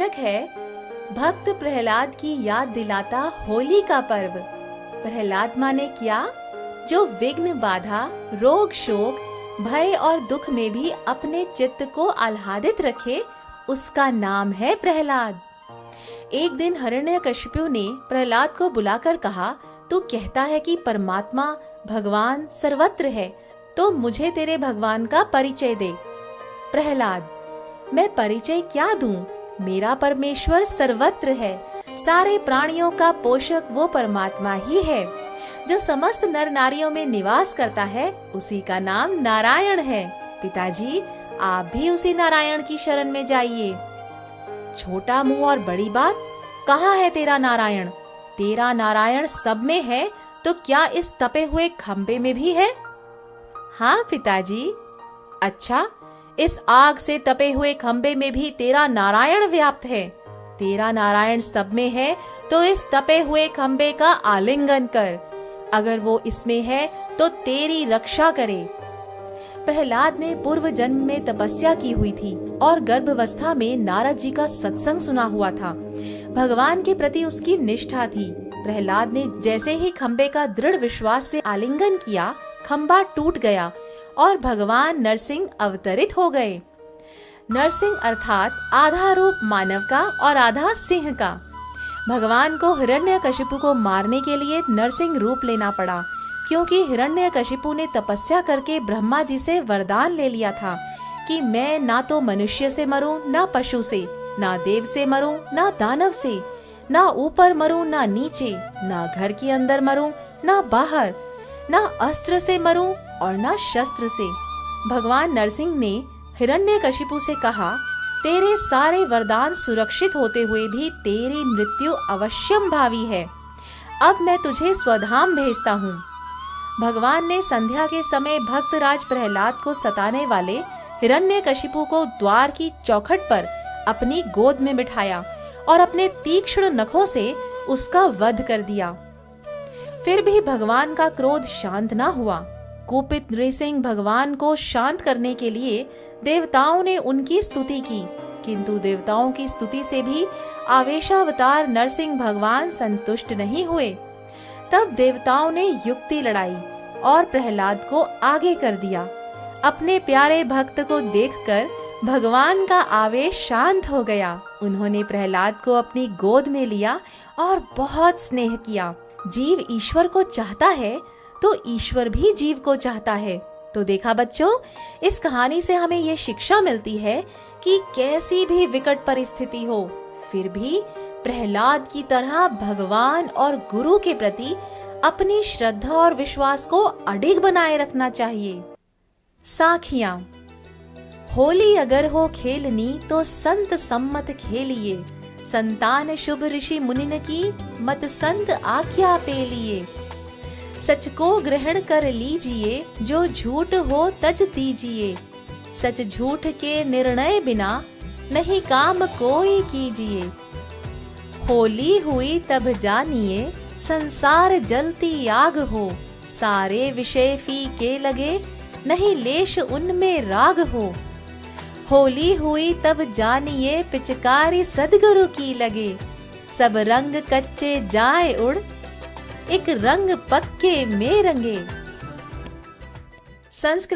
है भक्त प्रहलाद की याद दिलाता होली का पर्व। प्रहलाद माने क्या? जो विघ्न बाधा, रोग शोक, भय और दुख में भी अपने चित्त को आह्लादित रखे, उसका नाम है प्रहलाद। एक दिन हिरण्यकशिपु ने प्रहलाद को बुलाकर कहा, तू कहता है कि परमात्मा भगवान सर्वत्र है, तो मुझे तेरे भगवान का परिचय दे। प्रहलाद, मैं परिचय क्या दूं? मेरा परमेश्वर सर्वत्र है। सारे प्राणियों का पोषक वो परमात्मा ही है। जो समस्त नर नारियों में निवास करता है, उसी का नाम नारायण है। पिताजी, आप भी उसी नारायण की शरण में जाइए। छोटा मुंह और बड़ी बात, कहाँ है तेरा नारायण? तेरा नारायण सब में है, तो क्या इस तपे हुए खंबे में भी है? हाँ पिताजी। अच्छा, इस आग से तपे हुए खंबे में भी तेरा नारायण व्याप्त है। तेरा नारायण सब में है, तो इस तपे हुए खंबे का आलिंगन कर। अगर वो इसमें है, तो तेरी रक्षा करे। प्रहलाद ने पूर्व जन्म में तपस्या की हुई थी और गर्भावस्था में नारद जी का सत्संग सुना हुआ था। भगवान के प्रति उसकी निष्ठा थी। प्रहलाद ने जैसे ही खंबे का दृढ़ विश्वास से आलिंगन किया, खंबा टूट गया और भगवान नरसिंह अवतरित हो गए। नरसिंह अर्थात आधा रूप मानव का और आधा सिंह का। भगवान को हिरण्यकशिपु को मारने के लिए नरसिंह रूप लेना पड़ा, क्योंकि हिरण्यकशिपु ने तपस्या करके ब्रह्मा जी से वरदान ले लिया था कि मैं ना तो मनुष्य से मरूं, ना पशु से, ना देव से मरूं, ना दानव से, ना ऊपर मरूं, ना नीचे, ना घर के अंदर मरूं, ना बाहर, ना अस्त्र से मरूं और ना शस्त्र से। भगवान नरसिंह ने हिरण्यकशिपु से कहा, तेरे सारे वरदान सुरक्षित होते हुए भी तेरी मृत्यु अवश्यम भावी है। अब मैं तुझे स्वधाम भेजता हूँ। भगवान ने संध्या के समय भक्तराज प्रहलाद को सताने वाले हिरण्यकशिपु को द्वार की चौखट पर अपनी गोद में बिठाया और अपने तीक्ष्ण नखों से उसका वध कर दिया। फिर भी भगवान का क्रोध शांत न हुआ। कुपित नृसिंह भगवान को शांत करने के लिए देवताओं ने उनकी स्तुति की, किंतु देवताओं की स्तुति से भी आवेशावतार नरसिंह भगवान संतुष्ट नहीं हुए। तब देवताओं ने युक्ति लड़ाई और प्रहलाद को आगे कर दिया। अपने प्यारे भक्त को देखकर भगवान का आवेश शांत हो गया। उन्होंने प्रहलाद को अपनी गोद में लिया और बहुत स्नेह किया। जीव ईश्वर को चाहता है, तो ईश्वर भी जीव को चाहता है। तो देखा बच्चों, इस कहानी से हमें ये शिक्षा मिलती है कि कैसी भी विकट परिस्थिति हो, फिर भी प्रहलाद की तरह भगवान और गुरु के प्रति अपनी श्रद्धा और विश्वास को अडिग बनाए रखना चाहिए। साखियां। होली अगर हो खेलनी, तो संत सम्मत खेलिए। संतान शुभ ऋषि मुनिन की, मत संत आज्ञा पे लिए। सच को ग्रहण कर लीजिए, जो झूठ हो तज दीजिए। सच झूठ के निर्णय बिना, नहीं काम कोई कीजिए। होली हुई तब जानिए, संसार जलती आग हो। सारे विषय फीके लगे, नहीं लेश उनमें राग हो। होली हुई तब जानिए, पिचकारी सद्गुरु की लगे। सब रंग कच्चे जाए उड़, एक रंग पक्के में रंगे। संस्कृत